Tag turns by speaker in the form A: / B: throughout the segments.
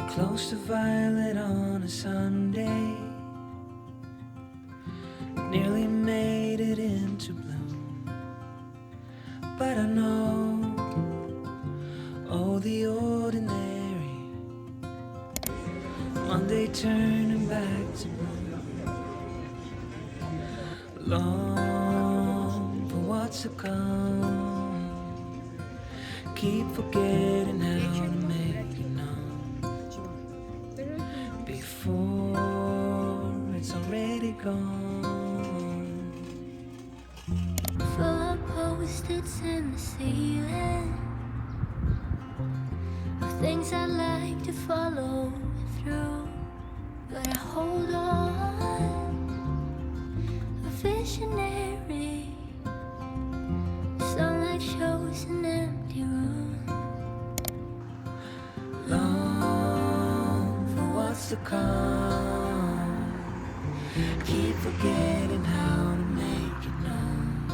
A: Close to violet on a Sunday, nearly made it into bloom. But I know, oh, the ordinary, one day turning back to bloom. Long for what's to come, keep forgetting how to make it known before it's already gone.
B: Full of post-its in the ceiling of things I like to follow through, but I hold on. A visionary, sunlight shows an empty room.
A: Long for what's to come, keep forgetting how to make it known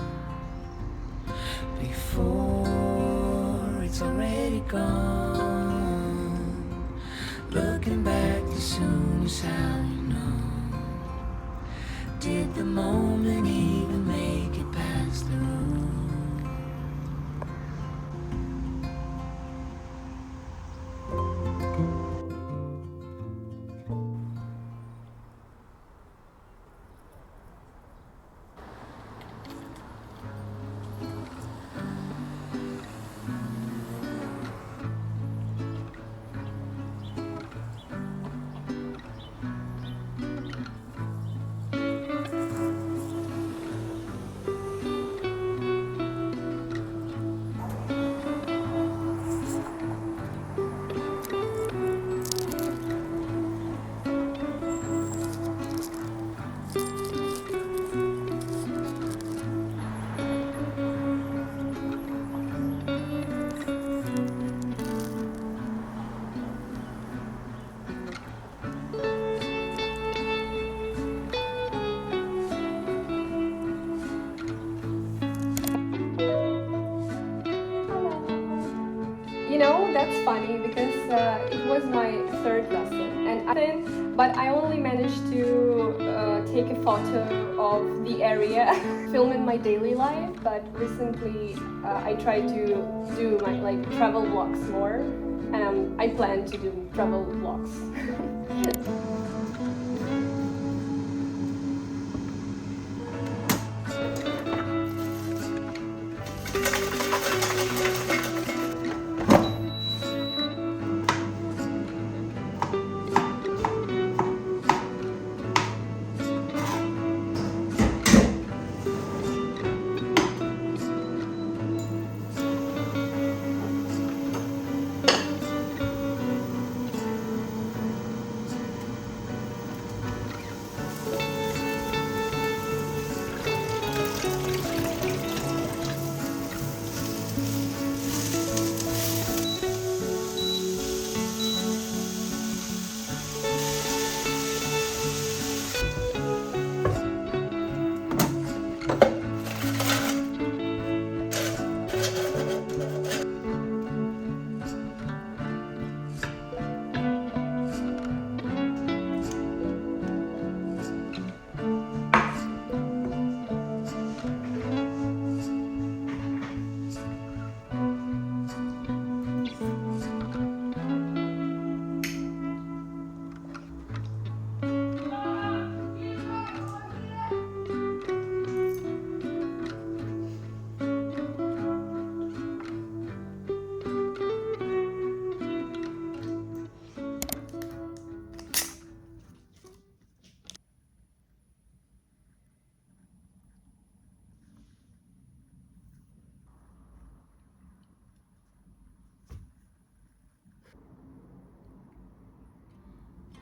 A: before it's already gone. Looking back too soon is how you know. Did the moment even make it past the room?
C: You know, that's funny because it was my third lesson, but I only managed to take a photo of the area, film in my daily life. But recently, I tried to do my travel vlogs more, and I plan to do travel vlogs.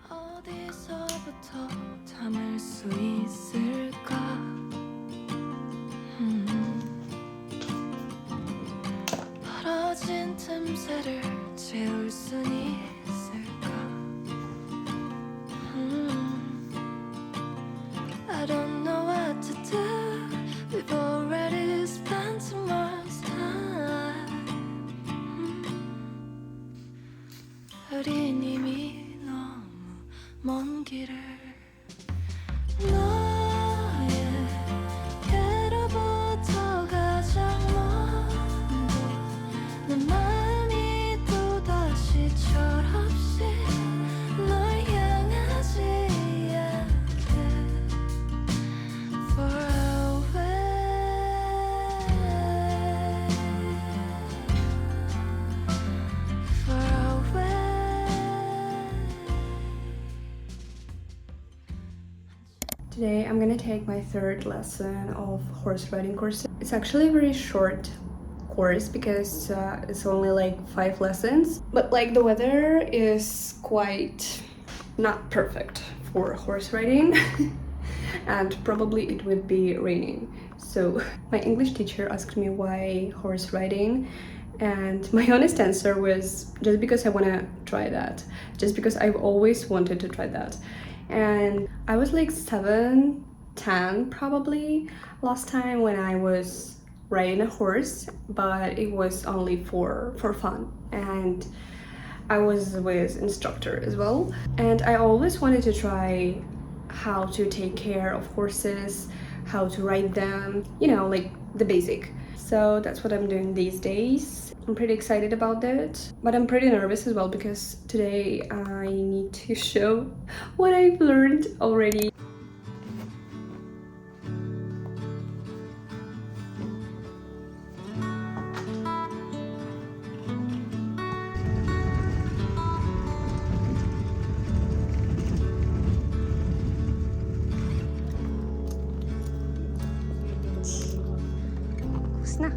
B: 어디서부터 담을 수 있을까? 벌어진 틈새를 채울 순 있을까? I don't know what to do. We've already spent too much time.
C: Today I'm gonna take my third lesson of horse riding course. It's actually a very short course because it's only like 5 lessons, but like the weather is quite not perfect for horse riding and probably it would be raining. So my English teacher asked me why horse riding, and my honest answer was just because I want to try that, just because I've always wanted to try that. And I was like 7, 10 probably last time when I was riding a horse, but it was only for fun, and I was with instructor as well. And I always wanted to try how to take care of horses, how to ride them, you know, like the basic. So that's what I'm doing these days. I'm pretty excited about that, but I'm pretty nervous as well because today I need to show what I've learned already. Вкусно.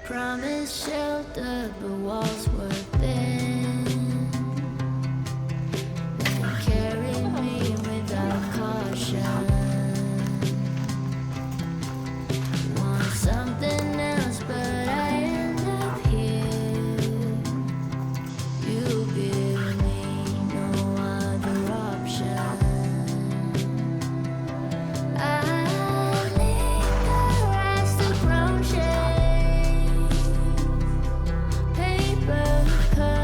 B: Promised shelter, but walls were thin. They carried me without caution. Want something else, but I end up here. You give me no other option. I linger as the ground shakes. Paper cuts.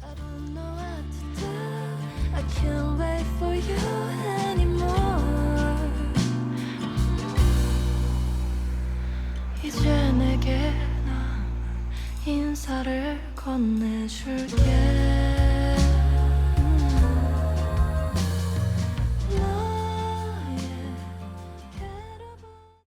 B: I don't know what to do. I can't wait for you anymore. 이제 내게 난 인사를 건네줄게.